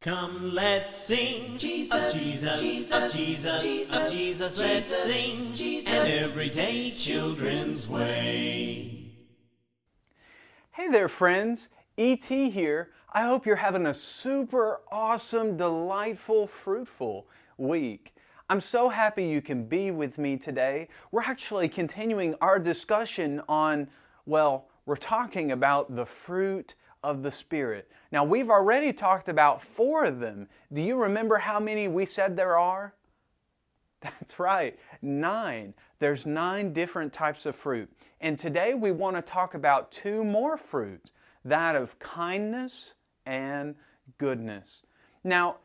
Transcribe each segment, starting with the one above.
Come, let's sing Jesus, of Jesus, Jesus, of Jesus, Jesus, of Jesus. Let's sing Jesus, and everyday children's way. Hey there, friends. E.T. here. I hope you're having a super awesome, delightful, fruitful week. I'm so happy you can be with me today. We're actually continuing our discussion on, we're talking about the fruit of the Spirit. Now, we've already talked about 4 of them. Do you remember how many we said there are? That's right, 9. There's 9 different types of fruit. And today we want to talk about 2 more fruits, that of kindness and goodness. Now,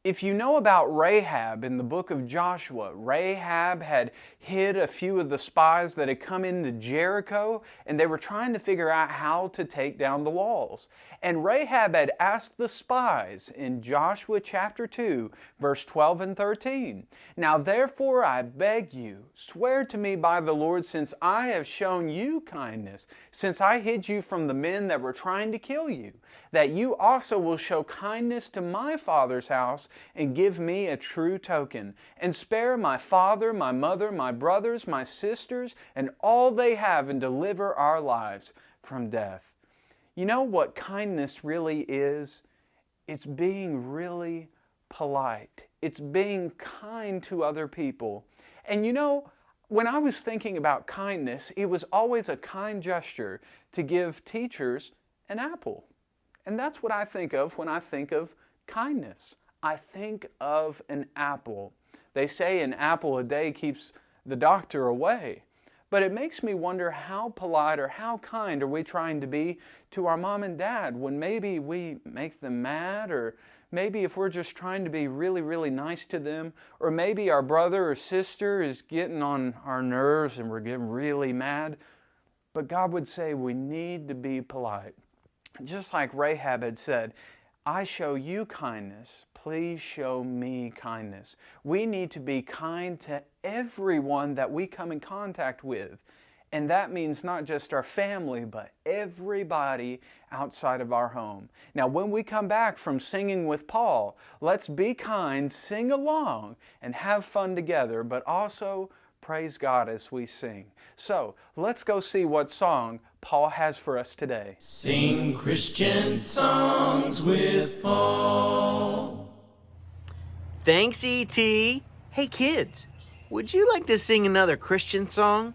if you know about Rahab in the book of Joshua, Rahab had hid a few of the spies that had come into Jericho, and they were trying to figure out how to take down the walls. And Rahab had asked the spies in Joshua chapter 2, verse 12 and 13, "Now therefore I beg you, swear to me by the Lord, since I have shown you kindness, since I hid you from the men that were trying to kill you, that you also will show kindness to my father's house and give me a true token, and spare my father, my mother, my brothers, my sisters, and all they have, and deliver our lives from death." You know what kindness really is? It's being really polite. It's being kind to other people. And you know, when I was thinking about kindness, it was always a kind gesture to give teachers an apple. And that's what I think of when I think of kindness. I think of an apple. They say an apple a day keeps the doctor away. But it makes me wonder, how polite or how kind are we trying to be to our mom and dad when maybe we make them mad, or maybe if we're just trying to be really, really nice to them, or maybe our brother or sister is getting on our nerves and we're getting really mad. But God would say we need to be polite. Just like Rahab had said, "I show you kindness, please show me kindness." We need to be kind to everyone that we come in contact with. And that means not just our family, but everybody outside of our home. Now, when we come back from singing with Paul, let's be kind, sing along, and have fun together, but also praise God as we sing. So, let's go see what song Paul has for us today. Sing Christian songs with Paul. Thanks, E.T. Hey, kids, would you like to sing another Christian song?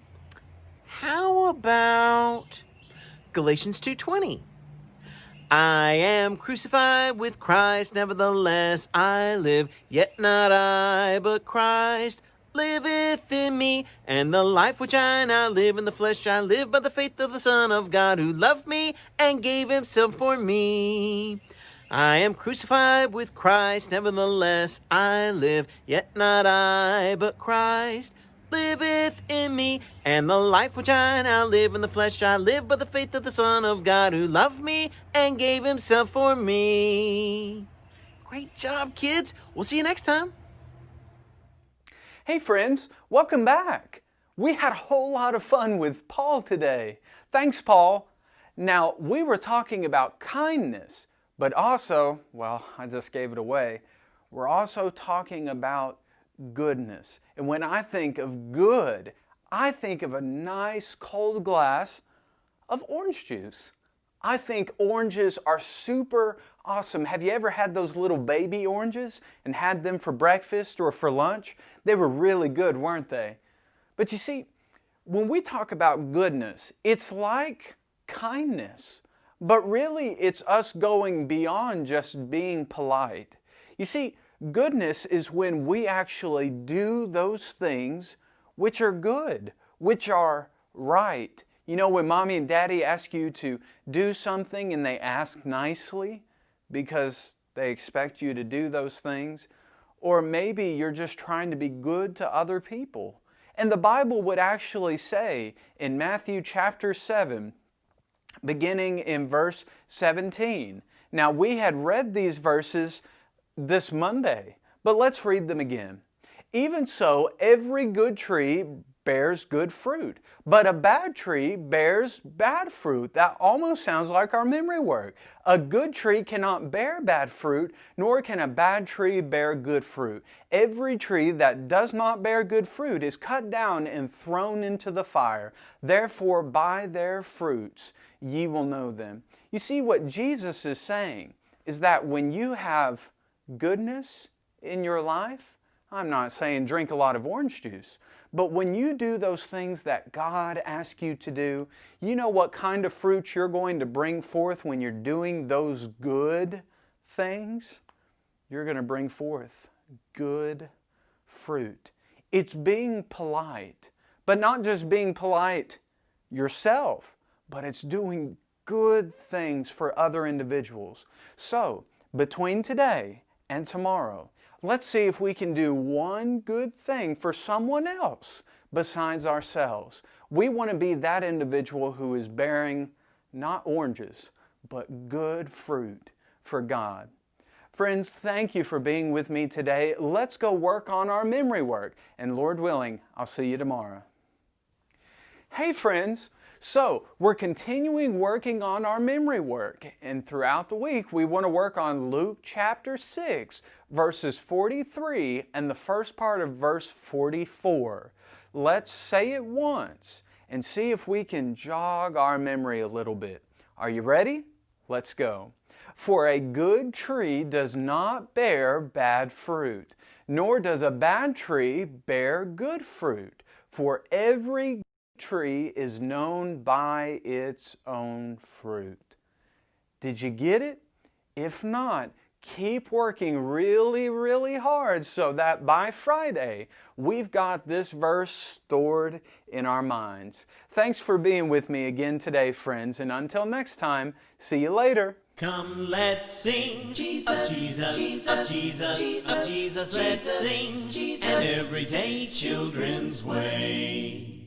How about Galatians 2:20? "I am crucified with Christ, nevertheless I live, yet not I, but Christ liveth in me, and the life which I now live in the flesh I live by the faith of the Son of God, who loved me and gave himself for me. I am crucified with Christ, nevertheless I live, yet not I, but Christ liveth in me, and the life which I now live in the flesh I live by the faith of the Son of God, who loved me and gave himself for me." Great job, kids. We'll see you next time. Hey friends, welcome back. We had a whole lot of fun with Paul today. Thanks, Paul. Now, we were talking about kindness, but also, I just gave it away. We're also talking about goodness. And when I think of good, I think of a nice cold glass of orange juice. I think oranges are super awesome. Have you ever had those little baby oranges and had them for breakfast or for lunch? They were really good, weren't they? But you see, when we talk about goodness, it's like kindness. But really, it's us going beyond just being polite. You see, goodness is when we actually do those things which are good, which are right. You know, when mommy and daddy ask you to do something and they ask nicely because they expect you to do those things, or maybe you're just trying to be good to other people. And the Bible would actually say in Matthew chapter 7, beginning in verse 17. Now, we had read these verses this Monday, but let's read them again. "Even so, every good tree bears good fruit, but a bad tree bears bad fruit. That almost sounds like our memory work. A good tree cannot bear bad fruit, nor can a bad tree bear good fruit. Every tree that does not bear good fruit is cut down and thrown into the fire. Therefore, by their fruits ye will know them. You see, what Jesus is saying is that when you have goodness in your life, I'm not saying drink a lot of orange juice, but when you do those things that God asks you to do, you know what kind of fruit you're going to bring forth when you're doing those good things? You're going to bring forth good fruit. It's being polite, but not just being polite yourself, but it's doing good things for other individuals. So, between today and tomorrow, let's see if we can do one good thing for someone else besides ourselves. We want to be that individual who is bearing not oranges, but good fruit for God. Friends, thank you for being with me today. Let's go work on our memory work. And Lord willing, I'll see you tomorrow. Hey friends! So, we're continuing working on our memory work, and throughout the week we want to work on Luke chapter 6, verses 43 and the first part of verse 44. Let's say it once and see if we can jog our memory a little bit. Are you ready? Let's go. For a good tree does not bear bad fruit, nor does a bad tree bear good fruit. For every tree is known by its own fruit. Did you get it? If not, keep working really hard so that by Friday we've got this verse stored in our minds. Thanks for being with me again today, friends, and until next time, see you later. Come, let's sing Jesus, Jesus, Jesus, Jesus, Jesus, let's sing an everyday children's way.